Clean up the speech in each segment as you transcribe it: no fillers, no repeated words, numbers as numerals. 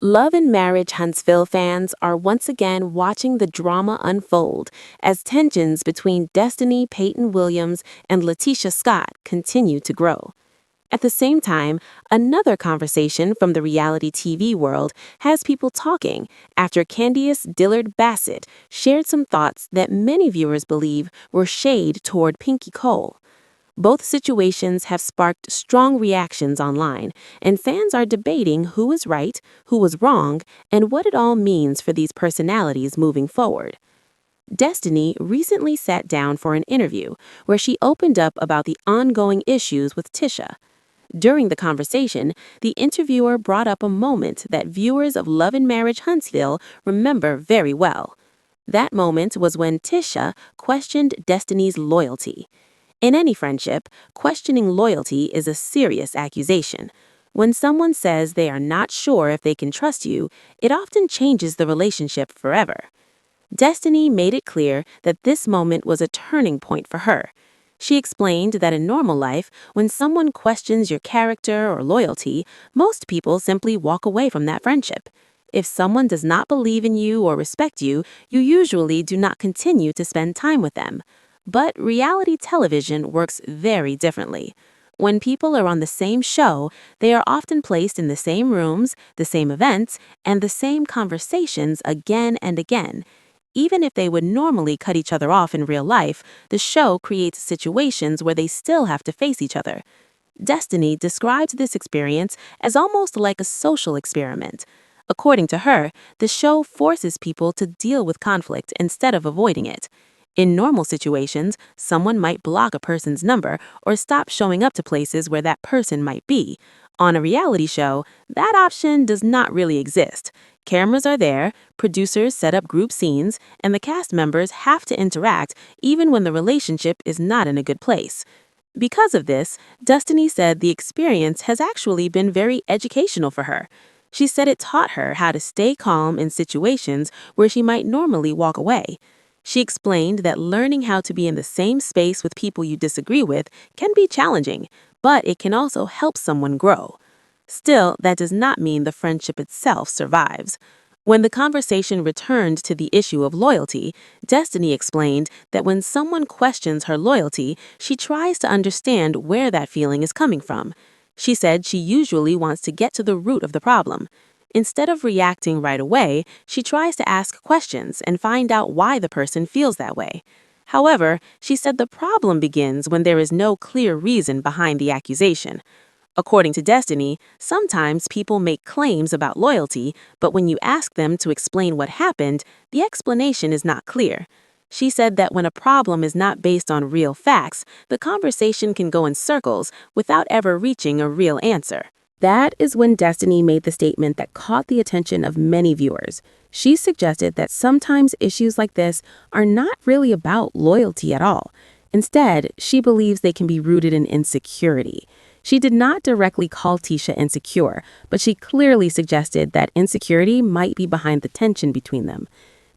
Love and Marriage Huntsville fans are once again watching the drama unfold as tensions between Destiny Payton Williams and Tisha Scott continue to grow. At the same time, another conversation from the reality TV world has people talking after Candiace Dillard Bassett shared some thoughts that many viewers believe were shade toward Pinky Cole. Both situations have sparked strong reactions online, and fans are debating who is right, who was wrong, and what it all means for these personalities moving forward. Destiny recently sat down for an interview where she opened up about the ongoing issues with Tisha. During the conversation, the interviewer brought up a moment that viewers of Love and Marriage Huntsville remember very well. That moment was when Tisha questioned Destiny's loyalty. In any friendship, questioning loyalty is a serious accusation. When someone says they are not sure if they can trust you, it often changes the relationship forever. Destiny made it clear that this moment was a turning point for her. She explained that in normal life, when someone questions your character or loyalty, most people simply walk away from that friendship. If someone does not believe in you or respect you, you usually do not continue to spend time with them. But reality television works very differently. When people are on the same show, they are often placed in the same rooms, the same events, and the same conversations again and again. Even if they would normally cut each other off in real life, the show creates situations where they still have to face each other. Destiny described this experience as almost like a social experiment. According to her, the show forces people to deal with conflict instead of avoiding it. In normal situations, someone might block a person's number or stop showing up to places where that person might be. On a reality show, that option does not really exist. Cameras are there, producers set up group scenes, and the cast members have to interact even when the relationship is not in a good place. Because of this, Destiny said the experience has actually been very educational for her. She said it taught her how to stay calm in situations where she might normally walk away. She explained that learning how to be in the same space with people you disagree with can be challenging, but it can also help someone grow. Still, that does not mean the friendship itself survives. When the conversation returned to the issue of loyalty, Destiny explained that when someone questions her loyalty, she tries to understand where that feeling is coming from. She said she usually wants to get to the root of the problem. Instead of reacting right away, she tries to ask questions and find out why the person feels that way. However, she said the problem begins when there is no clear reason behind the accusation. According to Destiny, sometimes people make claims about loyalty, but when you ask them to explain what happened, the explanation is not clear. She said that when a problem is not based on real facts, the conversation can go in circles without ever reaching a real answer. That is when Destiny made the statement that caught the attention of many viewers. She suggested that sometimes issues like this are not really about loyalty at all. Instead, she believes they can be rooted in insecurity. She did not directly call Tisha insecure, but she clearly suggested that insecurity might be behind the tension between them.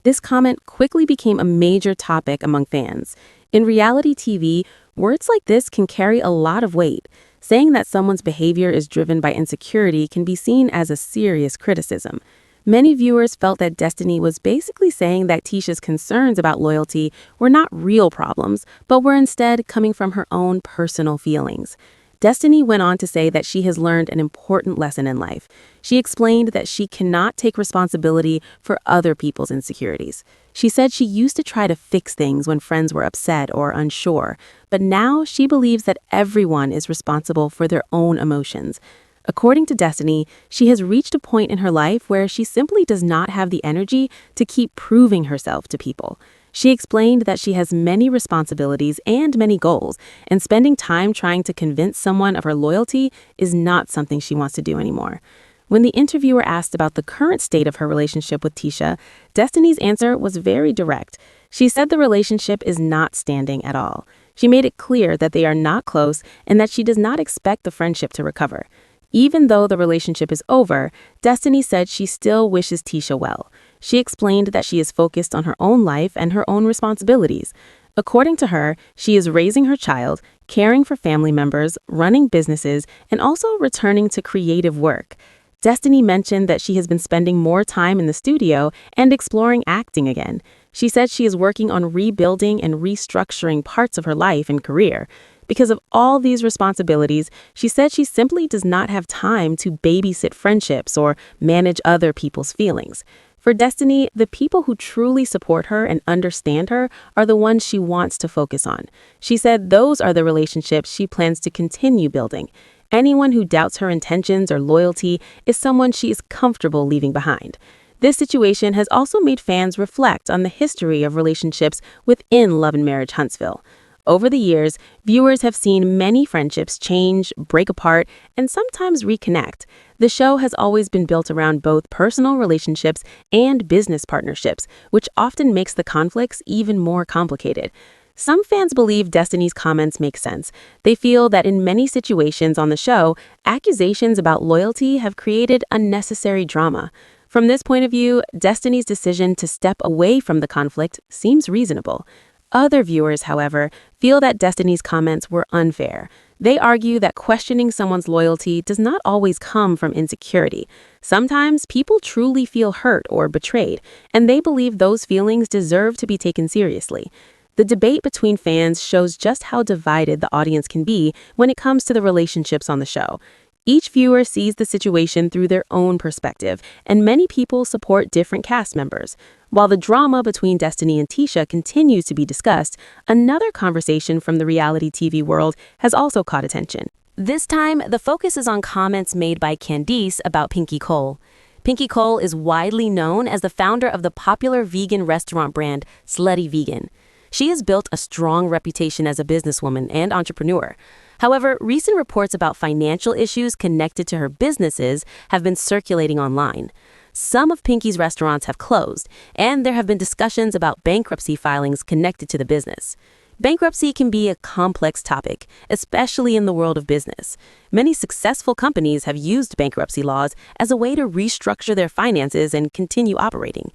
This comment quickly became a major topic among fans. In reality TV, words like this can carry a lot of weight. Saying that someone's behavior is driven by insecurity can be seen as a serious criticism. Many viewers felt that Destiny was basically saying that Tisha's concerns about loyalty were not real problems, but were instead coming from her own personal feelings. Destiny went on to say that she has learned an important lesson in life. She explained that she cannot take responsibility for other people's insecurities. She said she used to try to fix things when friends were upset or unsure, but now she believes that everyone is responsible for their own emotions. According to Destiny, she has reached a point in her life where she simply does not have the energy to keep proving herself to people. She explained that she has many responsibilities and many goals, and spending time trying to convince someone of her loyalty is not something she wants to do anymore. When the interviewer asked about the current state of her relationship with Tisha, Destiny's answer was very direct. She said the relationship is not standing at all. She made it clear that they are not close and that she does not expect the friendship to recover. Even though the relationship is over, Destiny said she still wishes Tisha well. She explained that she is focused on her own life and her own responsibilities. According to her, she is raising her child, caring for family members, running businesses, and also returning to creative work. Destiny mentioned that she has been spending more time in the studio and exploring acting again. She said she is working on rebuilding and restructuring parts of her life and career. Because of all these responsibilities, she said she simply does not have time to babysit friendships or manage other people's feelings. For Destiny, the people who truly support her and understand her are the ones she wants to focus on. She said those are the relationships she plans to continue building. Anyone who doubts her intentions or loyalty is someone she is comfortable leaving behind. This situation has also made fans reflect on the history of relationships within Love and Marriage Huntsville. Over the years, viewers have seen many friendships change, break apart, and sometimes reconnect. The show has always been built around both personal relationships and business partnerships, which often makes the conflicts even more complicated. Some fans believe Destiny's comments make sense. They feel that in many situations on the show, accusations about loyalty have created unnecessary drama. From this point of view, Destiny's decision to step away from the conflict seems reasonable. Other viewers, however, feel that Destiny's comments were unfair. They argue that questioning someone's loyalty does not always come from insecurity. Sometimes people truly feel hurt or betrayed, and they believe those feelings deserve to be taken seriously. The debate between fans shows just how divided the audience can be when it comes to the relationships on the show. Each viewer sees the situation through their own perspective, and many people support different cast members. While the drama between Destiny and Tisha continues to be discussed, another conversation from the reality TV world has also caught attention. This time, the focus is on comments made by Candice about Pinky Cole. Pinky Cole is widely known as the founder of the popular vegan restaurant brand Slutty Vegan. She has built a strong reputation as a businesswoman and entrepreneur. However, recent reports about financial issues connected to her businesses have been circulating online. Some of Pinky's restaurants have closed, and there have been discussions about bankruptcy filings connected to the business. Bankruptcy can be a complex topic, especially in the world of business. Many successful companies have used bankruptcy laws as a way to restructure their finances and continue operating.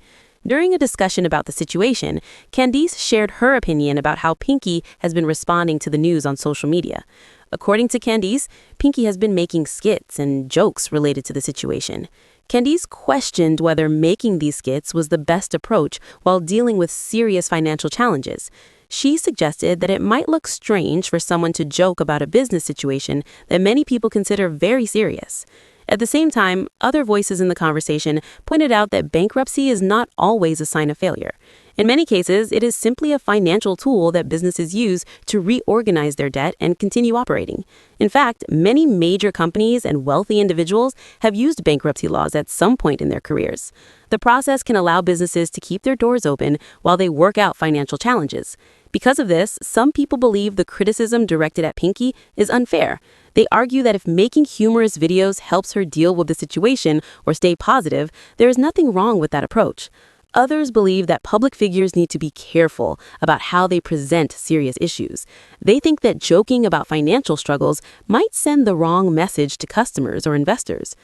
During a discussion about the situation, Candice shared her opinion about how Pinky has been responding to the news on social media. According to Candice, Pinky has been making skits and jokes related to the situation. Candice questioned whether making these skits was the best approach while dealing with serious financial challenges. She suggested that it might look strange for someone to joke about a business situation that many people consider very serious. At the same time, other voices in the conversation pointed out that bankruptcy is not always a sign of failure. In many cases, it is simply a financial tool that businesses use to reorganize their debt and continue operating. In fact, many major companies and wealthy individuals have used bankruptcy laws at some point in their careers. The process can allow businesses to keep their doors open while they work out financial challenges. Because of this, some people believe the criticism directed at Pinky is unfair. They argue that if making humorous videos helps her deal with the situation or stay positive, there is nothing wrong with that approach. Others believe that public figures need to be careful about how they present serious issues. They think that joking about financial struggles might send the wrong message to customers or investors.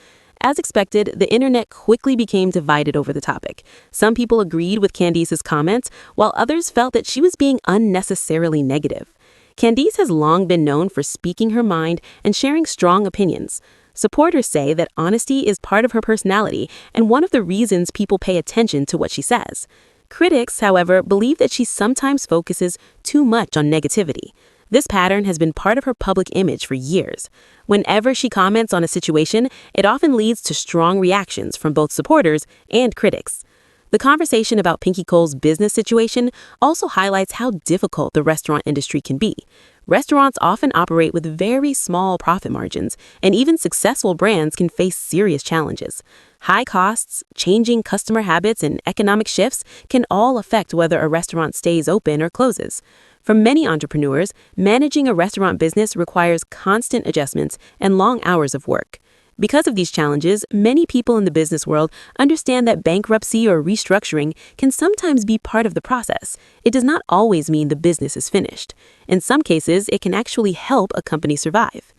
As expected, the internet quickly became divided over the topic. Some people agreed with Candice's comments, while others felt that she was being unnecessarily negative. Candice has long been known for speaking her mind and sharing strong opinions. Supporters say that honesty is part of her personality and one of the reasons people pay attention to what she says. Critics, however, believe that she sometimes focuses too much on negativity. This pattern has been part of her public image for years. Whenever she comments on a situation, it often leads to strong reactions from both supporters and critics. The conversation about Pinky Cole's business situation also highlights how difficult the restaurant industry can be. Restaurants often operate with very small profit margins, and even successful brands can face serious challenges. High costs, changing customer habits, and economic shifts can all affect whether a restaurant stays open or closes. For many entrepreneurs, managing a restaurant business requires constant adjustments and long hours of work. Because of these challenges, many people in the business world understand that bankruptcy or restructuring can sometimes be part of the process. It does not always mean the business is finished. In some cases, it can actually help a company survive.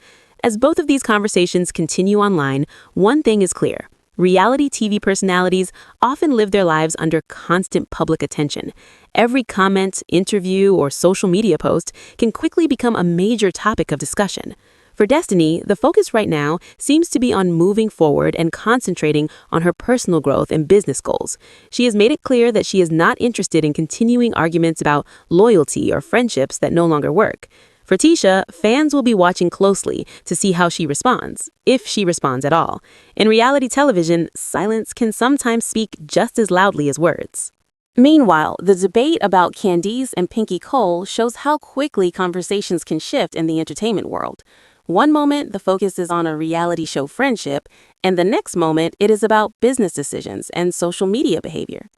As both of these conversations continue online, one thing is clear. Reality TV personalities often live their lives under constant public attention. Every comment, interview, or social media post can quickly become a major topic of discussion. For Destiny, the focus right now seems to be on moving forward and concentrating on her personal growth and business goals. She has made it clear that she is not interested in continuing arguments about loyalty or friendships that no longer work. For Tisha, fans will be watching closely to see how she responds, if she responds at all. In reality television, silence can sometimes speak just as loudly as words. Meanwhile, the debate about Candice and Pinky Cole shows how quickly conversations can shift in the entertainment world. One moment, the focus is on a reality show friendship, and the next moment, it is about business decisions and social media behavior.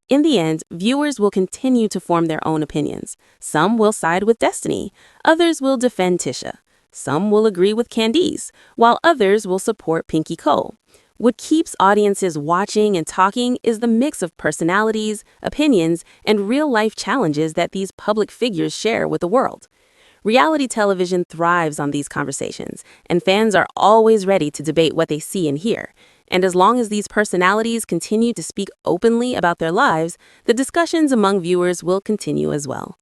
In the end, viewers will continue to form their own opinions. Some will side with Destiny, others will defend Tisha. Some will agree with Candice, while others will support Pinky Cole. What keeps audiences watching and talking is the mix of personalities, opinions, and real-life challenges that these public figures share with the world. Reality television thrives on these conversations, and fans are always ready to debate what they see and hear. And as long as these personalities continue to speak openly about their lives, the discussions among viewers will continue as well.